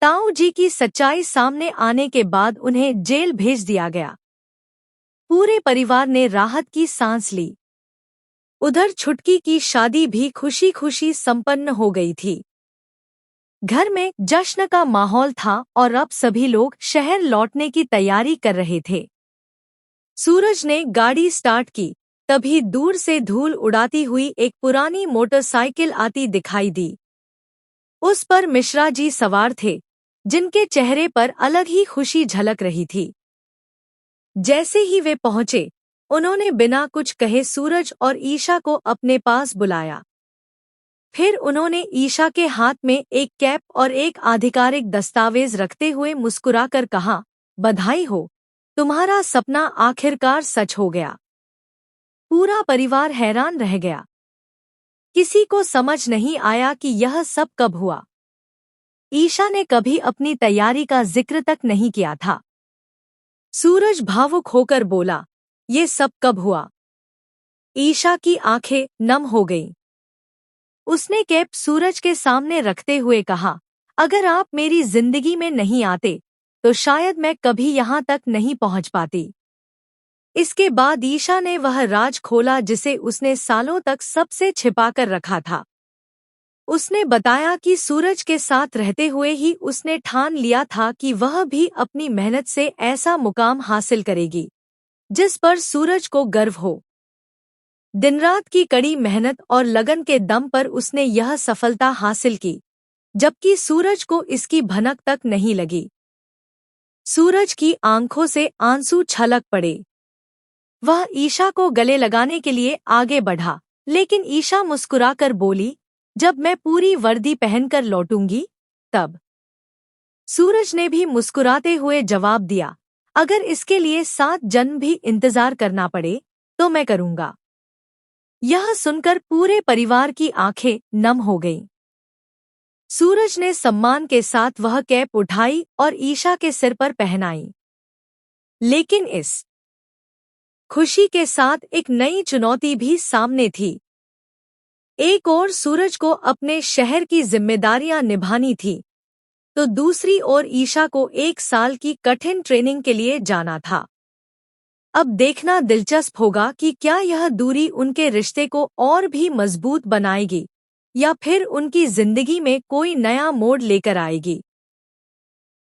ताऊ जी की सच्चाई सामने आने के बाद उन्हें जेल भेज दिया गया। पूरे परिवार ने राहत की सांस ली। उधर छुटकी की शादी भी खुशी खुशी संपन्न हो गई थी। घर में जश्न का माहौल था और अब सभी लोग शहर लौटने की तैयारी कर रहे थे। सूरज ने गाड़ी स्टार्ट की, तभी दूर से धूल उड़ाती हुई एक पुरानी मोटरसाइकिल आती दिखाई दी। उस पर मिश्रा जी सवार थे, जिनके चेहरे पर अलग ही खुशी झलक रही थी। जैसे ही वे पहुंचे, उन्होंने बिना कुछ कहे सूरज और ईशा को अपने पास बुलाया। फिर उन्होंने ईशा के हाथ में एक कैप और एक आधिकारिक दस्तावेज रखते हुए मुस्कुराकर कहा, बधाई हो, तुम्हारा सपना आखिरकार सच हो गया। पूरा परिवार हैरान रह गया। किसी को समझ नहीं आया कि यह सब कब हुआ। ईशा ने कभी अपनी तैयारी का जिक्र तक नहीं किया था। सूरज भावुक होकर बोला, ये सब कब हुआ? ईशा की आंखें नम हो गईं। उसने कैप सूरज के सामने रखते हुए कहा, अगर आप मेरी जिंदगी में नहीं आते तो शायद मैं कभी यहाँ तक नहीं पहुँच पाती। इसके बाद ईशा ने वह राज खोला जिसे उसने सालों तक सबसे छिपाकर रखा था। उसने बताया कि सूरज के साथ रहते हुए ही उसने ठान लिया था कि वह भी अपनी मेहनत से ऐसा मुकाम हासिल करेगी जिस पर सूरज को गर्व हो। दिन-रात की कड़ी मेहनत और लगन के दम पर उसने यह सफलता हासिल की, जबकि सूरज को इसकी भनक तक नहीं लगी। सूरज की आंखों से आंसू छलक पड़े। वह ईशा को गले लगाने के लिए आगे बढ़ा, लेकिन ईशा मुस्कुराकर बोली, जब मैं पूरी वर्दी पहनकर लौटूंगी तब। सूरज ने भी मुस्कुराते हुए जवाब दिया, अगर इसके लिए 7 जन्म भी इंतजार करना पड़े तो मैं करूंगा। यह सुनकर पूरे परिवार की आंखें नम हो गईं। सूरज ने सम्मान के साथ वह कैप उठाई और ईशा के सिर पर पहनाई। लेकिन इस खुशी के साथ एक नई चुनौती भी सामने थी। एक ओर सूरज को अपने शहर की जिम्मेदारियां निभानी थी, तो दूसरी ओर ईशा को 1 साल की कठिन ट्रेनिंग के लिए जाना था। अब देखना दिलचस्प होगा कि क्या यह दूरी उनके रिश्ते को और भी मजबूत बनाएगी या फिर उनकी जिंदगी में कोई नया मोड़ लेकर आएगी।